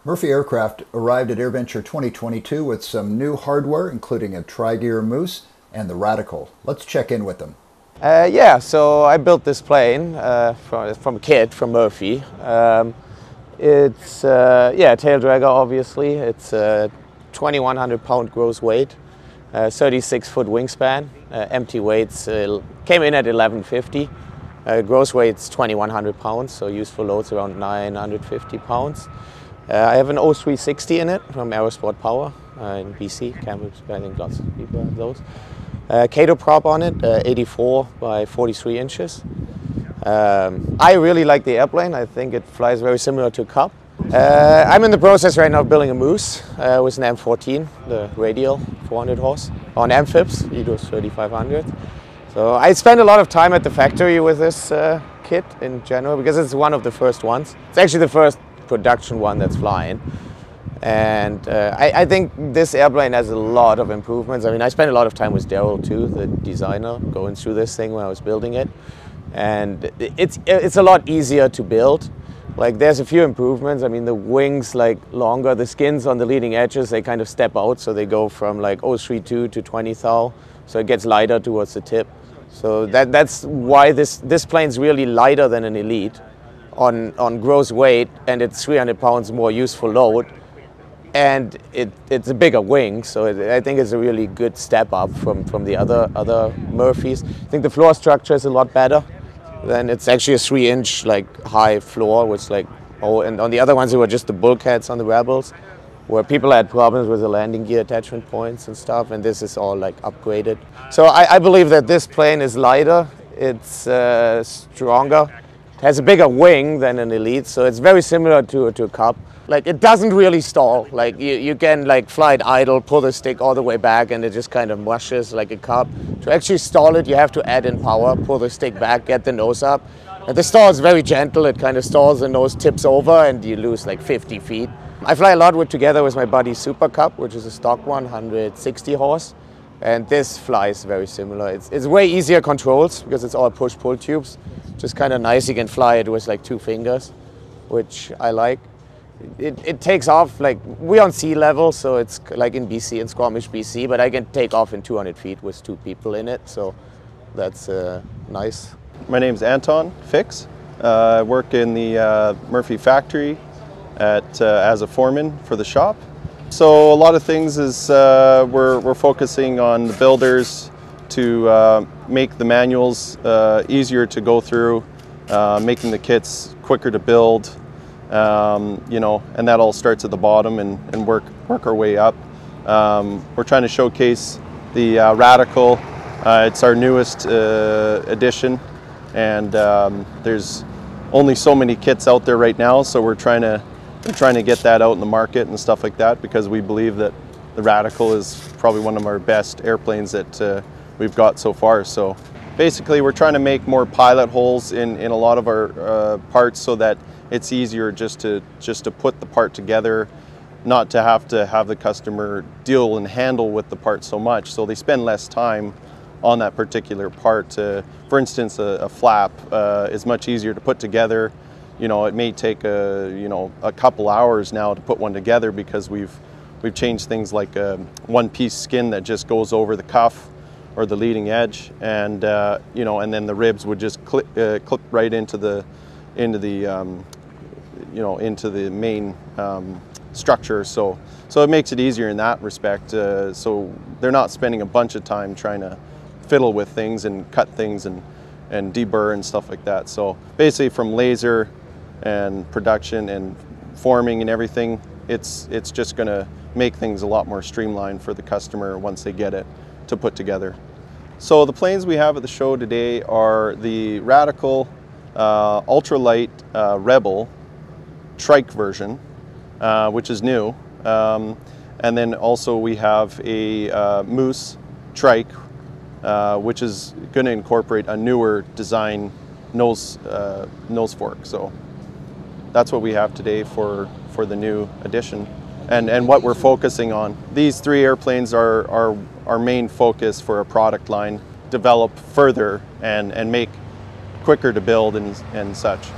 Murphy Aircraft arrived at AirVenture 2022 with some new hardware, including a tri-gear Moose and the Radical. Let's check in with them. Yeah, so I built this plane from a kit from Murphy. It's tail dragger, obviously. It's 2,100 pound gross weight, 36-foot wingspan. Empty weights came in at 1,150. Gross weight's 2,100 pounds, so useful loads around 950 pounds. I have an 0360 in it from Aerosport Power in BC, Cambridge. I think lots of people have those. Cato prop on it, 84 by 43 inches. I really like the airplane. I think it flies very similar to a Cup. I'm in the process right now of building a Moose with an M14, the radial 400 horse, on Amphips, EDOS 3500. So I spent a lot of time at the factory with this kit in general because it's one of the first ones. It's actually the first production one that's flying. And I think this airplane has a lot of improvements. I mean, I spent a lot of time with Daryl too, the designer, going through this thing when I was building it. And it's a lot easier to build. Like, there's a few improvements. I mean, the wings, like, longer, the skins on the leading edges, they kind of step out, so they go from like 032 to 20 thou, so it gets lighter towards the tip. So that's why this plane's really lighter than an Elite on gross weight, and it's 300 pounds more useful load, and it's a bigger wing, so I think it's a really good step up from the other Murphys. I think the floor structure is a lot better. Then it's actually a 3-inch like high floor, which and on the other ones it were just the bulkheads on the Rebels, where people had problems with the landing gear attachment points and stuff, and this is all like upgraded. So I believe that this plane is lighter, it's stronger, it has a bigger wing than an Elite, so it's very similar to a Cup. Like, it doesn't really stall. Like, you can like fly it idle, pull the stick all the way back, and it just kind of mushes like a Cup. To actually stall it, you have to add in power, pull the stick back, get the nose up. And the stall is very gentle. It kind of stalls, the nose tips over, and you lose like 50 feet. I fly a lot together with my buddy Super Cup, which is a stock one, 160 horse. And this flies very similar. It's way easier controls because it's all push-pull tubes. Just kind of nice. You can fly it with like 2 fingers, which I like. It takes off, like, we're on sea level, so it's like in BC, in Squamish, BC, but I can take off in 200 feet with 2 people in it, so that's nice. My name's Anton Fix. I work in the Murphy factory as a foreman for the shop. So a lot of things is we're focusing on the builders to make the manuals easier to go through, making the kits quicker to build. You know, and that all starts at the bottom and work our way up. We're trying to showcase the Radical. It's our newest addition, and there's only so many kits out there right now, so we're trying to get that out in the market and stuff like that, because we believe that the Radical is probably one of our best airplanes that we've got so far. So basically, we're trying to make more pilot holes in a lot of our parts, so that it's easier just to put the part together, not to have the customer deal and handle with the part so much. So they spend less time on that particular part. For instance, a flap is much easier to put together. You know, it may take a couple hours now to put one together, because we've changed things like a one-piece skin that just goes over the cuff or the leading edge, and and then the ribs would just clip right into the main structure. So it makes it easier in that respect. So they're not spending a bunch of time trying to fiddle with things and cut things and deburr and stuff like that. So basically, from laser and production and forming and everything, it's just going to make things a lot more streamlined for the customer once they get it to put together. So the planes we have at the show today are the Radical, ultralight Rebel trike version, which is new, and then also we have a Moose trike, which is going to incorporate a newer design nose fork. So that's what we have today for the new addition, and what we're focusing on. These 3 airplanes are our main focus for a product line, develop further and make quicker to build and such.